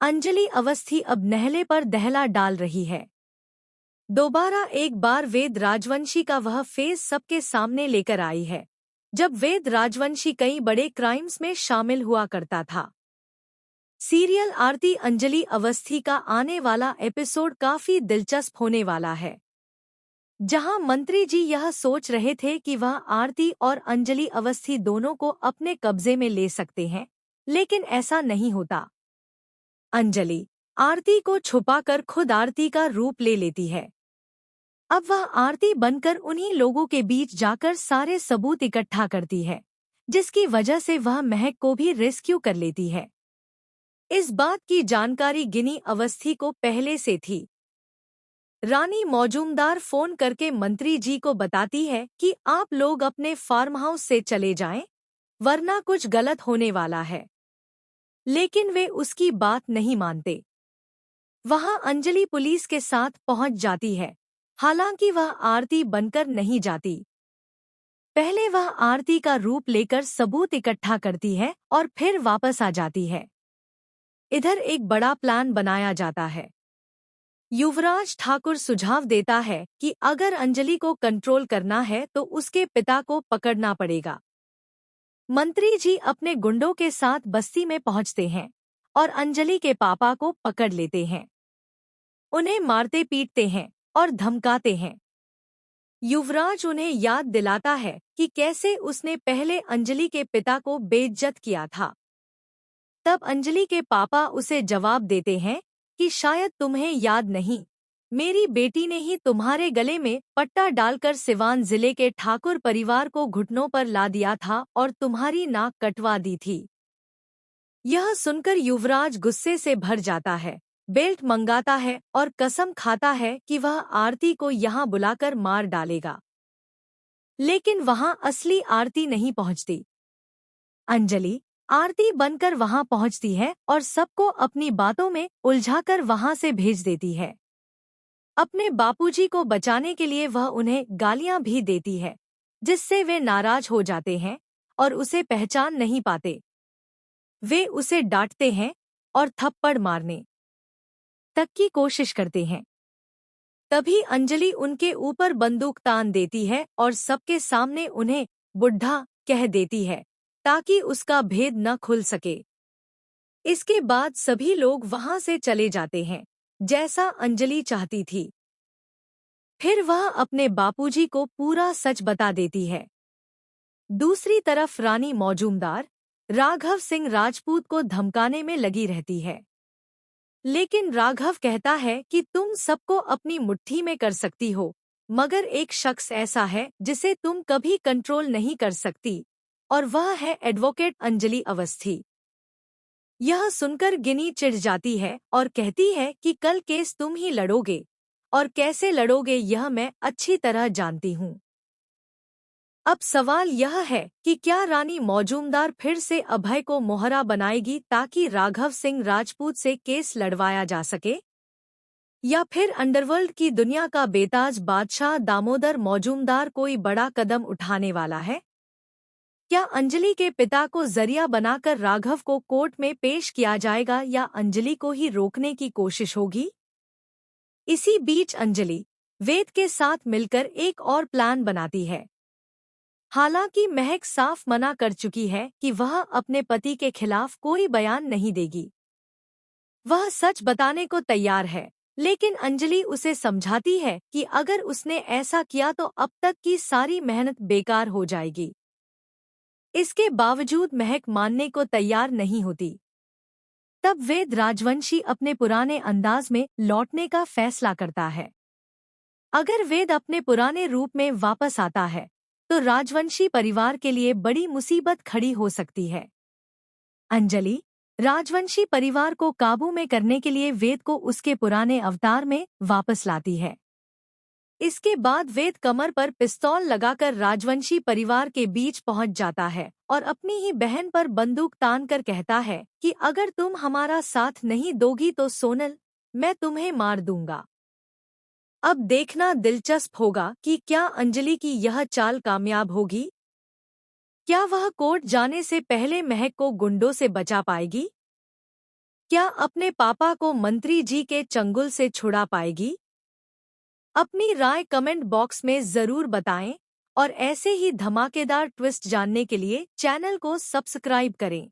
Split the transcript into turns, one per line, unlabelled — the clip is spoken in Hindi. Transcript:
अंजलि अवस्थी अब नहले पर दहला डाल रही है। दोबारा एक बार वेद राजवंशी का वह फेस सबके सामने लेकर आई है, जब वेद राजवंशी कई बड़े क्राइम्स में शामिल हुआ करता था। सीरियल आरती अंजलि अवस्थी का आने वाला एपिसोड काफी दिलचस्प होने वाला है, जहां मंत्री जी यह सोच रहे थे कि वह आरती और अंजलि अवस्थी दोनों को अपने कब्जे में ले सकते हैं, लेकिन ऐसा नहीं होता। अंजलि आरती को छुपाकर खुद आरती का रूप ले लेती है। अब वह आरती बनकर उन्हीं लोगों के बीच जाकर सारे सबूत इकट्ठा करती है, जिसकी वजह से वह महक को भी रेस्क्यू कर लेती है। इस बात की जानकारी गिनी अवस्थी को पहले से थी। रानी मौजूमदार फोन करके मंत्री जी को बताती है कि आप लोग अपने फार्म हाउस से चले जाएं, वरना कुछ गलत होने वाला है। लेकिन वे उसकी बात नहीं मानते। वहां अंजलि पुलिस के साथ पहुंच जाती है, हालांकि वह आरती बनकर नहीं जाती। पहले वह आरती का रूप लेकर सबूत इकट्ठा करती है और फिर वापस आ जाती है। इधर एक बड़ा प्लान बनाया जाता है। युवराज ठाकुर सुझाव देता है कि अगर अंजलि को कंट्रोल करना है तो उसके पिता को पकड़ना पड़ेगा। मंत्री जी अपने गुंडों के साथ बस्ती में पहुंचते हैं और अंजलि के पापा को पकड़ लेते हैं। उन्हें मारते पीटते हैं और धमकाते हैं। युवराज उन्हें याद दिलाता है कि कैसे उसने पहले अंजलि के पिता को बेइज्जत किया था। तब अंजलि के पापा उसे जवाब देते हैं कि शायद तुम्हें याद नहीं, मेरी बेटी ने ही तुम्हारे गले में पट्टा डालकर सिवान जिले के ठाकुर परिवार को घुटनों पर ला दिया था और तुम्हारी नाक कटवा दी थी। यह सुनकर युवराज गुस्से से भर जाता है, बेल्ट मंगाता है और कसम खाता है कि वह आरती को यहाँ बुलाकर मार डालेगा। लेकिन वहां असली आरती नहीं पहुंचती। अंजलि आरती बनकर वहां पहुंचती है और सबको अपनी बातों में उलझाकर वहां से भेज देती है। अपने बापूजी को बचाने के लिए वह उन्हें गालियां भी देती है, जिससे वे नाराज हो जाते हैं और उसे पहचान नहीं पाते। वे उसे डांटते हैं और थप्पड़ मारने तक की कोशिश करते हैं। तभी अंजलि उनके ऊपर बंदूक तान देती है और सबके सामने उन्हें बुढ़ा कह देती है, ताकि उसका भेद न खुल सके। इसके बाद सभी लोग वहां से चले जाते हैं, जैसा अंजलि चाहती थी। फिर वह अपने बापूजी को पूरा सच बता देती है। दूसरी तरफ रानी मौजूमदार राघव सिंह राजपूत को धमकाने में लगी रहती है। लेकिन राघव कहता है कि तुम सबको अपनी मुट्ठी में कर सकती हो, मगर एक शख्स ऐसा है जिसे तुम कभी कंट्रोल नहीं कर सकती, और वह है एडवोकेट अंजलि अवस्थी। यह सुनकर गिनी चिढ़ जाती है और कहती है कि कल केस तुम ही लड़ोगे, और कैसे लड़ोगे यह मैं अच्छी तरह जानती हूँ। अब सवाल यह है कि क्या रानी मौजूमदार फिर से अभय को मोहरा बनाएगी ताकि राघव सिंह राजपूत से केस लड़वाया जा सके, या फिर अंडरवर्ल्ड की दुनिया का बेताज बादशाह दामोदर मौजूमदार कोई बड़ा कदम उठाने वाला है? क्या अंजलि के पिता को जरिया बनाकर राघव को कोर्ट में पेश किया जाएगा या अंजलि को ही रोकने की कोशिश होगी? इसी बीच अंजलि वेद के साथ मिलकर एक और प्लान बनाती है। हालांकि महक साफ मना कर चुकी है कि वह अपने पति के खिलाफ कोई बयान नहीं देगी। वह सच बताने को तैयार है, लेकिन अंजलि उसे समझाती है कि अगर उसने ऐसा किया तो अब तक की सारी मेहनत बेकार हो जाएगी। इसके बावजूद महक मानने को तैयार नहीं होती। तब वेद राजवंशी अपने पुराने अंदाज में लौटने का फैसला करता है। अगर वेद अपने पुराने रूप में वापस आता है तो राजवंशी परिवार के लिए बड़ी मुसीबत खड़ी हो सकती है। अंजलि राजवंशी परिवार को काबू में करने के लिए वेद को उसके पुराने अवतार में वापस लाती है। इसके बाद वेद कमर पर पिस्तौल लगाकर राजवंशी परिवार के बीच पहुंच जाता है और अपनी ही बहन पर बंदूक तान कर कहता है कि अगर तुम हमारा साथ नहीं दोगी तो सोनल, मैं तुम्हें मार दूंगा। अब देखना दिलचस्प होगा कि क्या अंजलि की यह चाल कामयाब होगी। क्या वह कोर्ट जाने से पहले महक को गुंडों से बचा पाएगी? क्या अपने पापा को मंत्री जी के चंगुल से छुड़ा पाएगी? अपनी राय कमेंट बॉक्स में जरूर बताएं और ऐसे ही धमाकेदार ट्विस्ट जानने के लिए चैनल को सब्सक्राइब करें।